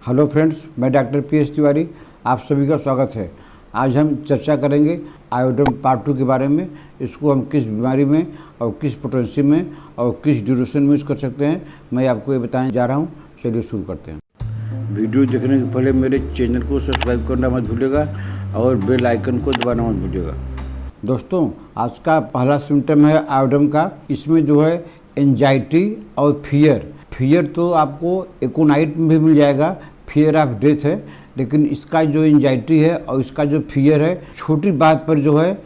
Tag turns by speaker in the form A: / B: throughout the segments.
A: Hello friends, मैं doctor P S Tiwari, आप सभी का स्वागत है। आज हम चर्चा करेंगे आयोडम पार्ट 2 के बारे में। इसको हम किस बीमारी में और किस पोटेंसी में और किस ड्यूरेशन में यूज़ कर सकते हैं, मैं आपको ये बताने जा रहा हूँ। चलिए शुरू करते हैं। वीडियो देखने के पहले मेरे चैनल को सब्सक्राइब करना मत भूलिएगा और बेल आइकन को दबाना मत भूलिएगा। दोस्तों, आज का पहला सिम्टम है आयोडम का। इसमें जो है एंजाइटी और फियर तो आपको एकोनाइट में भी मिल जाएगा, फियर ऑफ डेथ है। लेकिन इसका जो एंजाइटी है और इसका जो फियर है, छोटी बात पर जो है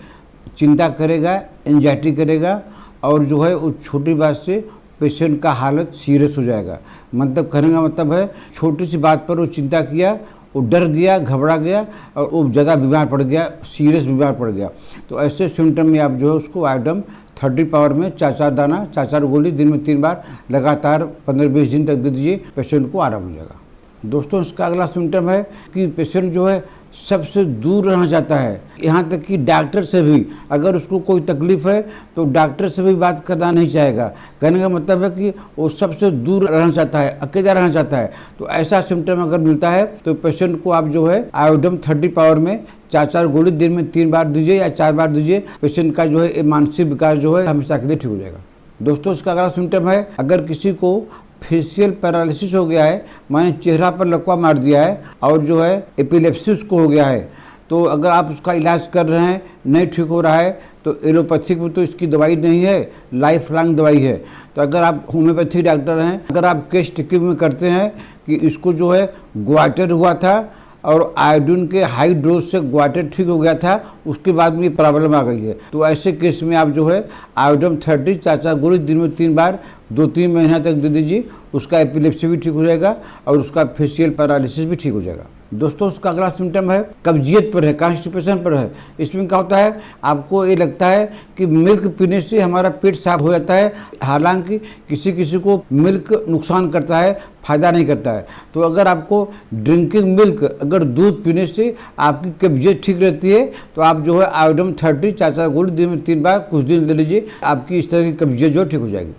A: चिंता करेगा, एंजाइटी करेगा और जो है उस छोटी बात से पेशेंट का हालत सीरियस हो जाएगा। मतलब कहने का मतलब है, छोटी सी बात पर वो चिंता किया, वो डर गया, घबरा गया और वो ज़्यादा बीमार पड़ गया, सीरियस बीमार पड़ गया। तो ऐसे सिम्टम में आप जो है उसको आयोडम 30 पावर में 4 दाना 4 गोली दिन में 3 बार लगातार 15-20 दिन तक दे दीजिए, पेशेंट को आराम हो जाएगा। दोस्तों, इसका अगला सिम्टम है कि पेशेंट जो है सबसे दूर रहना चाहता है। यहाँ तक कि डॉक्टर से भी अगर उसको कोई तकलीफ़ है तो डॉक्टर से भी बात करना नहीं चाहेगा। कहने का मतलब है कि वो सबसे दूर रहना चाहता है, अकेला रहना चाहता है। तो ऐसा सिम्टम अगर मिलता है तो पेशेंट को आप जो है आयोडम 30 पावर में 4 गोली दिन में 3 बार दीजिए या 4 बार दीजिए। पेशेंट का जो है मानसिक विकास जो है हमेशा के लिए ठीक हो जाएगा। दोस्तों, इसका अगला सिम्टम है, अगर किसी को फेशियल पैरालिसिस हो गया है, माने चेहरा पर लकवा मार दिया है और जो है एपिलेप्सिस को हो गया है, तो अगर आप उसका इलाज कर रहे हैं नहीं ठीक हो रहा है तो एलोपैथिक में तो इसकी दवाई नहीं है, लाइफ लॉन्ग दवाई है। तो अगर आप होम्योपैथिक डॉक्टर हैं, अगर आप केस टिकिंग में करते हैं कि इसको जो है ग्वाटर हुआ था और आयोडीन के हाई डोज से ग्वाटर ठीक हो गया था, उसके बाद में ये प्रॉब्लम आ गई है, तो ऐसे केस में आप जो है आयोडम 30 4 गोली दिन में 3 बार 2-3 महीना तक दे दीजिए। उसका एपिलेप्सी भी ठीक हो जाएगा और उसका फेशियल पैरालिसिस भी ठीक हो जाएगा। दोस्तों, उसका अगला सिम्टम है कब्जियत पर है, कॉन्स्टिपेशन पर है। इसमें क्या होता है, आपको ये लगता है कि मिल्क पीने से हमारा पेट साफ हो जाता है। हालांकि किसी किसी को मिल्क नुकसान करता है, फ़ायदा नहीं करता है। तो अगर आपको ड्रिंकिंग मिल्क, अगर दूध पीने से आपकी कब्जियत ठीक रहती है तो आप जो है आयोडम 30 4 गोली दिन में 3 बार कुछ दिन ले लीजिए, आपकी इस तरह की कब्जियत जो ठीक हो जाएगी।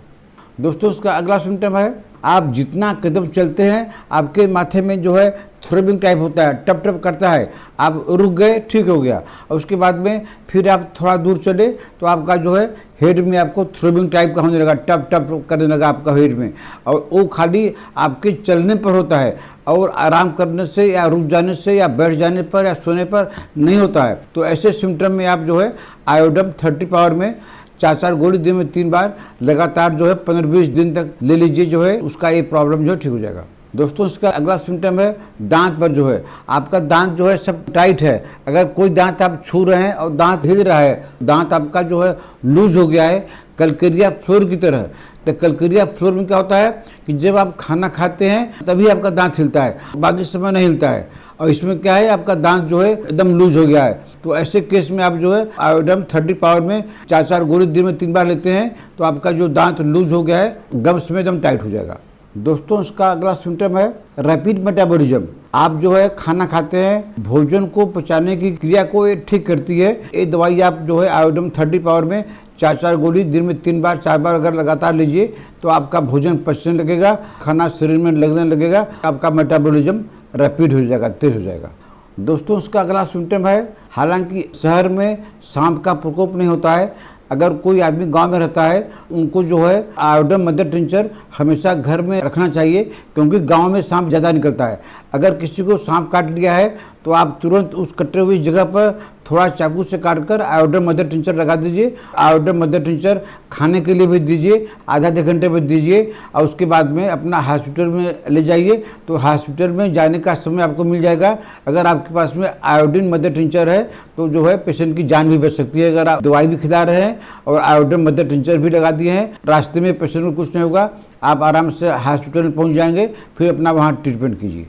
A: दोस्तों, उसका अगला सिम्टम है, आप जितना कदम चलते हैं आपके माथे में जो है थ्रोबिंग टाइप होता है, टप टप करता है। आप रुक गए, ठीक हो गया, और उसके बाद में फिर आप थोड़ा दूर चले तो आपका जो है हेड में आपको थ्रोबिंग टाइप का होने लगा, टप टप करने लगा आपका हेड में। और वो खाली आपके चलने पर होता है और आराम करने से या रुक जाने से या बैठ जाने पर या सोने पर नहीं होता है। तो ऐसे सिम्टम में आप जो है आयोडम 30 पावर में 4 गोली दिन में 3 बार लगातार जो है 15-20 दिन तक ले लीजिए, जो है उसका ये प्रॉब्लम जो है ठीक हो जाएगा। दोस्तों, इसका अगला सिम्टम है दांत पर जो है, आपका दांत जो है सब टाइट है। अगर कोई दांत आप छू रहे हैं और दांत हिल रहा है, दांत आपका जो है लूज हो गया है कलकरिया फ्लोर की तरह। तो कलकरिया फ्लोर में क्या होता है कि जब आप खाना खाते हैं तभी आपका दांत हिलता है, बाकी समय नहीं हिलता है। और इसमें क्या है, आपका दांत जो है एकदम लूज हो गया है। तो ऐसे केस में आप जो है आयोडम 30 पावर में 4 गोली दिन में 3 बार लेते हैं तो आपका जो दांत लूज हो गया है गम्स में एकदम टाइट हो जाएगा। दोस्तों, इसका अगला सिम्टम है रैपिड मेटाबॉलिज्म। आप जो है खाना खाते हैं, भोजन को पचाने की क्रिया को ये ठीक करती है। ये दवाई आप जो है आयोडम 30 पावर में 4 गोली दिन में 3 बार 4 बार अगर लगातार लीजिए तो आपका भोजन पचने लगेगा, खाना शरीर में लगने लगेगा, आपका मेटाबॉलिज्म रैपिड हो जाएगा, तेज हो जाएगा। दोस्तों, उसका अगला सिम्टम है, हालांकि शहर में सांप का प्रकोप नहीं होता है, अगर कोई आदमी गांव में रहता है उनको जो है आयोडम मदर टिंचर हमेशा घर में रखना चाहिए, क्योंकि गांव में सांप ज़्यादा निकलता है। अगर किसी को सांप काट लिया है तो आप तुरंत उस कटे हुई जगह पर थोड़ा चाकू से काटकर आयोडम मदर टिंचर लगा दीजिए। आयोडम मदर टिंचर खाने के लिए भी दीजिए, आधे घंटे में दीजिए और उसके बाद में अपना हॉस्पिटल में ले जाइए। तो हॉस्पिटल में जाने का समय आपको मिल जाएगा। अगर आपके पास में आयोडीन मदर टिंचर है तो जो है पेशेंट की जान भी बच सकती है। अगर आप दवाई भी खिला रहे हैं और आयोडीन मदर टिंचर भी लगा दिए हैं, रास्ते में पेशेंट को कुछ नहीं होगा, आप आराम से हॉस्पिटल में पहुँच जाएंगे, फिर अपना वहाँ ट्रीटमेंट कीजिए।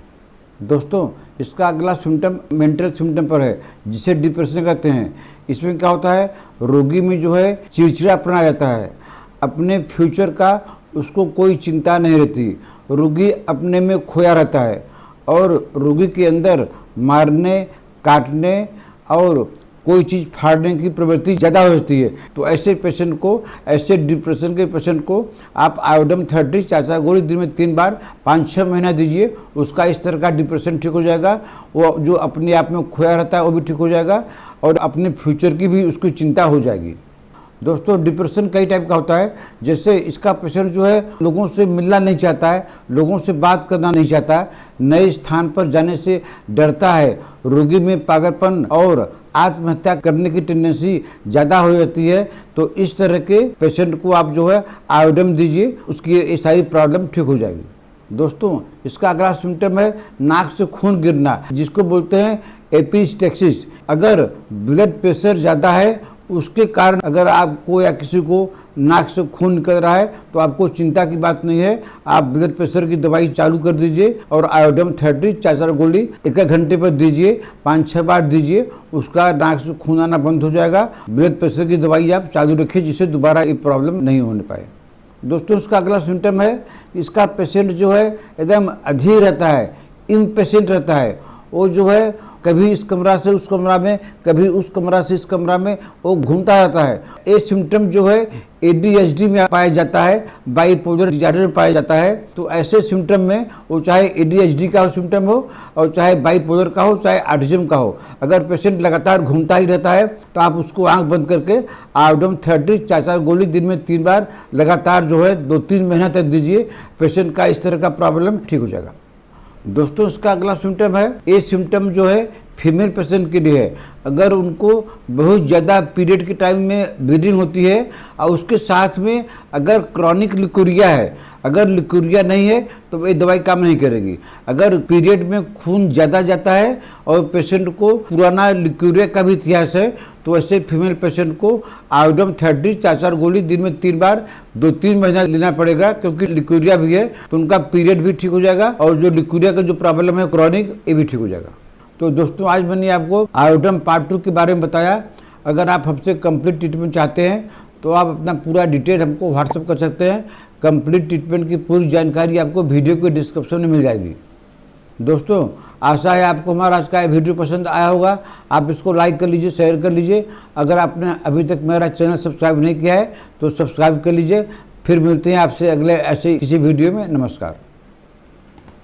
A: दोस्तों, इसका अगला सिम्टम मेंटल सिम्टम पर है, जिसे डिप्रेशन कहते हैं। इसमें क्या होता है, रोगी में जो है चिड़चिड़ापन आ जाता है, अपने फ्यूचर का उसको कोई चिंता नहीं रहती, रोगी अपने में खोया रहता है और रोगी के अंदर मारने, काटने और कोई चीज़ फाड़ने की प्रवृत्ति ज़्यादा हो जाती है, तो ऐसे पेशेंट को, ऐसे डिप्रेशन के पेशेंट को आप आयोडम 30 चाचा गोली दिन में 3 बार 5-6 महीना दीजिए। उसका इस तरह का डिप्रेशन ठीक हो जाएगा, वो जो अपने आप में खोया रहता है वो भी ठीक हो जाएगा और अपने फ्यूचर की भी उसकी चिंता हो जाएगी। दोस्तों, डिप्रेशन कई टाइप का होता है। जैसे इसका पेशेंट जो है लोगों से मिलना नहीं चाहता है, लोगों से बात करना नहीं चाहता है, नए स्थान पर जाने से डरता है, रोगी में पागलपन और आत्महत्या करने की टेंडेंसी ज़्यादा हो जाती है। तो इस तरह के पेशेंट को आप जो है आयोडम दीजिए, उसकी ये सारी प्रॉब्लम ठीक हो जाएगी। दोस्तों, इसका अगला सिम्टम है नाक से खून गिरना, जिसको बोलते हैं एपिस्टेक्सिस। अगर ब्लड प्रेशर ज़्यादा है, उसके कारण अगर आपको या किसी को नाक से खून निकल रहा है, तो आपको चिंता की बात नहीं है। आप ब्लड प्रेशर की दवाई चालू कर दीजिए और आयोडम 30 4 गोली 1 घंटे पर दीजिए, 5-6 बार दीजिए, उसका नाक से खून आना बंद हो जाएगा। ब्लड प्रेशर की दवाई आप चालू रखिए, जिससे दोबारा ये प्रॉब्लम नहीं होने पाए। दोस्तों, इसका अगला सिम्टम है, इसका पेशेंट जो है एकदम अधीर रहता है, इम्पेशेंट रहता है। वो जो है कभी इस कमरा से उस कमरा में, कभी उस कमरा से इस कमरा में वो घूमता रहता है। ये सिम्टम जो है ADHD में पाया जाता है, बाइपोलर डिसऑर्डर में पाया जाता है। तो ऐसे सिम्टम में वो चाहे ADHD का सिम्टम हो और चाहे बाइपोलर का हो, चाहे ऑटिज्म का हो, अगर पेशेंट लगातार घूमता ही रहता है तो आप उसको आंख बंद करके आयोडम 30 4 गोली दिन में 3 बार लगातार जो है 2-3 महीना तक दीजिए। पेशेंट का इस तरह का प्रॉब्लम ठीक हो जाएगा। दोस्तों, इसका अगला सिम्टम है, ये सिम्टम जो है फीमेल पेशेंट के लिए है। अगर उनको बहुत ज़्यादा पीरियड के टाइम में ब्लीडिंग होती है और उसके साथ में अगर क्रॉनिक लिकोरिया है, अगर लिकोरिया नहीं है तो ये दवाई काम नहीं करेगी। अगर पीरियड में खून ज़्यादा जाता है और पेशेंट को पुराना लिकोरिया का भी इतिहास है, तो ऐसे फीमेल पेशेंट को आयोडम 30 4 गोली दिन में 3 बार 2-3 महीना लेना पड़ेगा, क्योंकि लिकोरिया भी है तो उनका पीरियड भी ठीक हो जाएगा और जो लिकोरिया का जो प्रॉब्लम है क्रॉनिक, ये भी ठीक हो जाएगा। तो दोस्तों, आज मैंने आपको आयोडम पार्ट 2 के बारे में बताया। अगर आप हमसे कंप्लीट ट्रीटमेंट चाहते हैं तो आप अपना पूरा डिटेल हमको व्हाट्सएप कर सकते हैं। कंप्लीट ट्रीटमेंट की पूरी जानकारी आपको वीडियो के डिस्क्रिप्शन में मिल जाएगी। दोस्तों, आशा है आपको हमारा आज का वीडियो पसंद आया होगा। आप इसको लाइक कर लीजिए, शेयर कर लीजिए। अगर आपने अभी तक मेरा चैनल सब्सक्राइब नहीं किया है तो सब्सक्राइब कर लीजिए। फिर मिलते हैं आपसे अगले ऐसे किसी वीडियो में। नमस्कार।